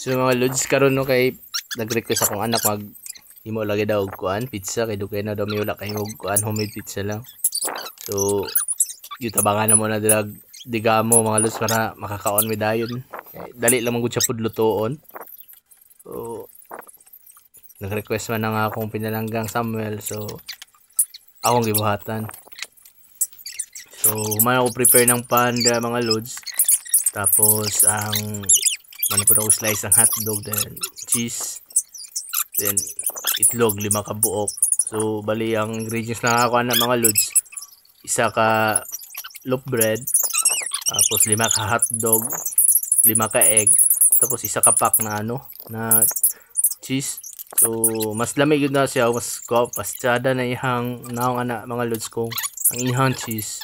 So mga lods karon no kay nag-request akong anak mag imo lagi daw og kuan pizza kay dugay na daw mi wala kay og kuan homemade pizza lang. So yutabangan na mo na dilag digamo mga lods para makakaon mi dayon. Dali lang man gud siya pud lutoon. So nag-request man nga akong pinalanggang Samuel so akong gibuhatan. So human ako prepare ng panda mga lods. Tapos ang manapod ako slice ng hotdog, then cheese, then itlog, 5 ka buok. So bali ang ingredients na ako na mga lods, isa ka loaf bread, tapos 5 ka hotdog, 5 ka egg, tapos isa ka pack na na cheese. So mas lamig yun na siya, mas tsada na ihang naong mga lods kong ang ihang cheese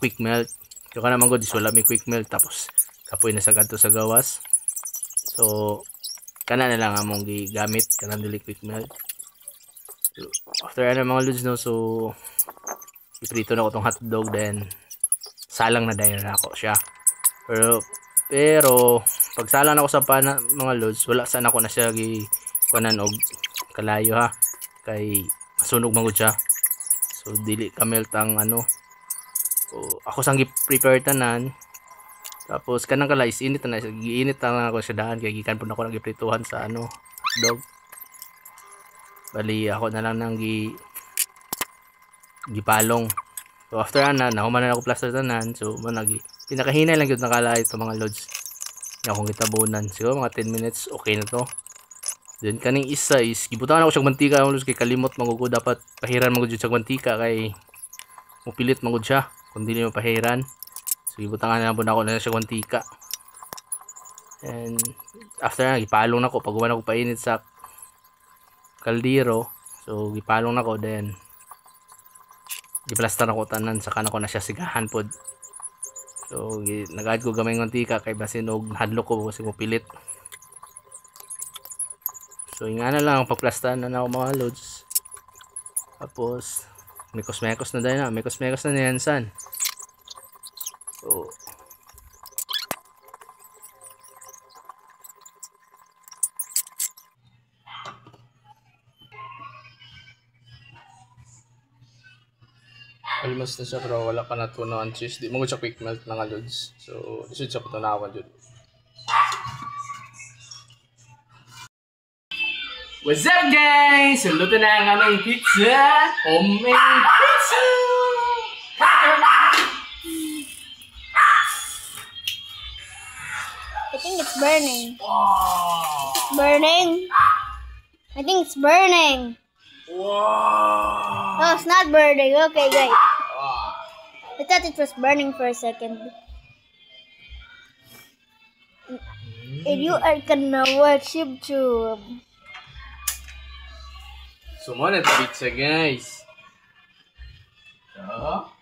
quick melt. So kana man gud wala may quick melt tapos kapoy na sa kanto sa gawas. So kana na lang among gigamit kanang dili quick melt. So, after mga lods no, so iprito na ko tong hotdog, then salang na dahil na ako siya. Pero pag salang ako sa pana mga lods, wala sana ko na siya kuanan og kalayo ha, kay masunog man gud siya. So dili ka melt ang So, ako sang gi-prepare tanan. Tapos kanang kala is init na giinit na ako sa daan kay gikan pud ako nagiprituhan sa hotdog. Bali ako na lang nang gipalong. So after nahuman na ako plaster tanan. So pinakahinay lang gyud nakala ito mga lods. Nga akong gitabunan. Siguro mga 10 minutes okay na to. Then kaning isa is gibutangan ako sa mantika mga lods kay kalimot magugod dapat pahiran magud sa mantika kay mupilit magud siya kung dili mo pahiran. So ibutangan na lang po na ako na siya mantika. And after gipalong na ko pag uwan ako painit sa kaldero. So gipalong na ko, then giplaster na ko tanan sa kana ko na siya sigahan pod. So nag-add ko gamay mantika kay basin og hadlok ko kasi mupilit. So nga na lang pagplaster na ako mga lods. Tapos mekos-mekos na dahil na. Mekos-mekos na yan san. So almost na siya pero wala pa natunaw ang cheese. Di mo siya quick melt mga lods. So isod siya patunawan dyan. What's up guys? So luto na ang aming pizza. Homemade pizza! I think it's burning. Wow! It's burning. I think it's burning. Wow! Oh, it's not burning. Okay, great. Wow! I thought it was burning for a second. And you are gonna watch YouTube. So mo na pizza guys. So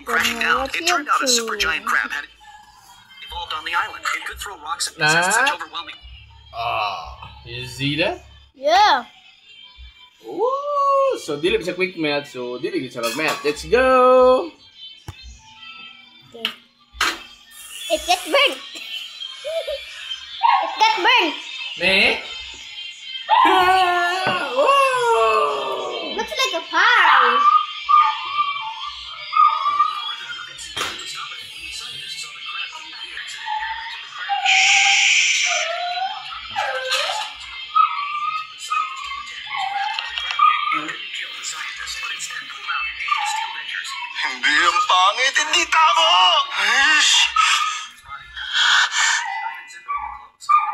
Crashing down. It turned out a supergiant crab had evolved on the island. It could throw rocks at missiles such overwhelming. You see that? Yeah. Ooh, so dili sa quick melt, so dili sa mag-melt. Let's go. Okay. It got burnt. It got burnt. Me? Wow! Looks like a pie. Hindi ang pangit, hindi tamo!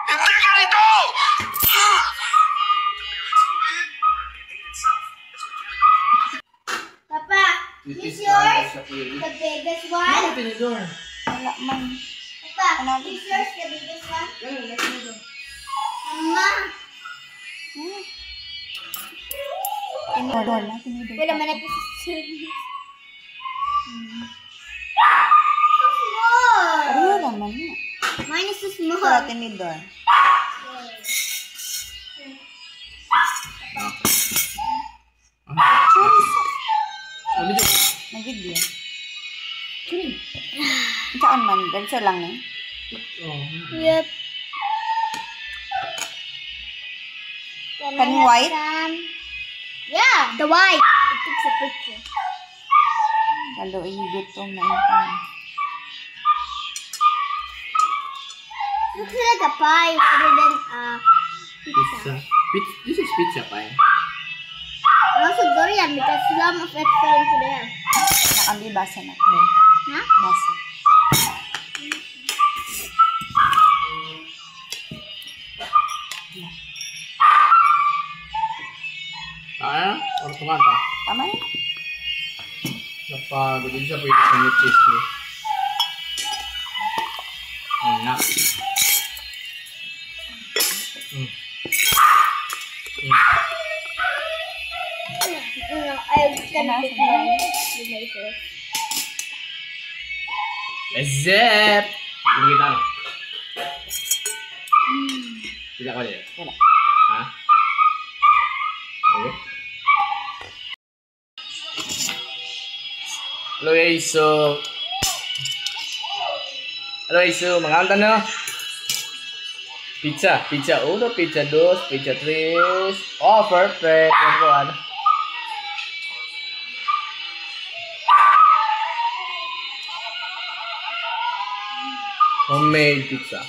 Hindi ganito! Papa, is yours the biggest one? Wala man. Papa, is yours the biggest one? Mama. Wala man ito sa service. So small. Ano naman yun? Mine is so small. Sa tinidor. Ganito lang eh. Oh. Yep. Can white? Yeah, the white. It takes a picture. Lalo gutom na ito. Looks like a pie rather than a pizza. This is pizza pie. And also durian because some of it fell into there. Nakandi basa na. Ben. Huh? Basa. Ah, or tumata. Tama yun. Napagod din siya pwede sa meat cheese ni. Nak. I can pick one. Lazep! Hindi kita ano. Tidak ko niya. Wala. Ha? Okay. Hello guys, mga kanta na. Pizza 1, pizza 2, pizza 3. Oh, perfect. Yan po, ano. Homemade pizza.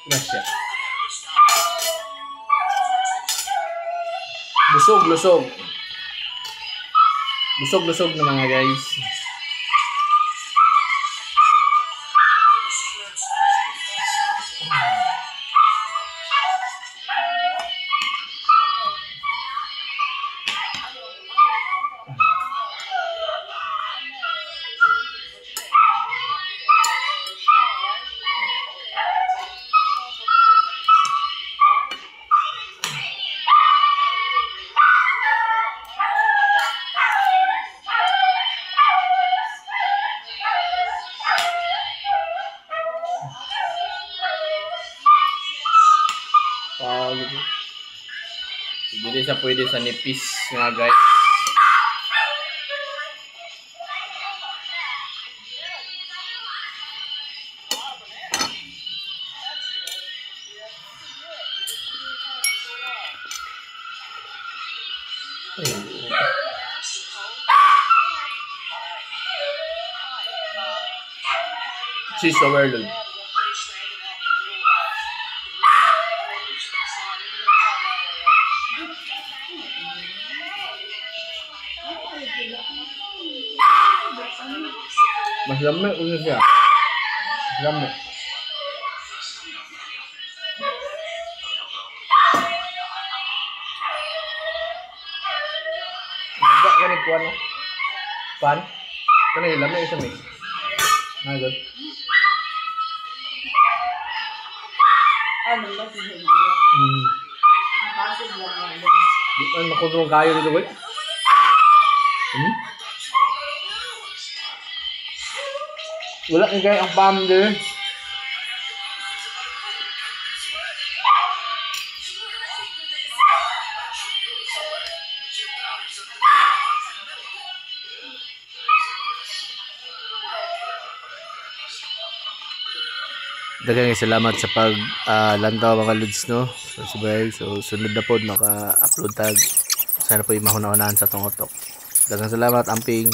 Masya. Busog-lusog. Busog-lusog na mga guys. Hindi siya pwede sa nipis nga guys. Cheese overload. Mas lami ulo siya. Lami. Baga ka ni kuwan. Pan. Kana yung lami isa may. Nagod. Ano ba siya niya? Napasok lang yan. Di man makunong kayo dito, boy. Wala ni kayo ang pam din. Daghang salamat sa pag lantaw mga lods no. So sunod na pod maka-upload tag. Sana po imahuna-unahan sa tong utok. Daghang salamat amping.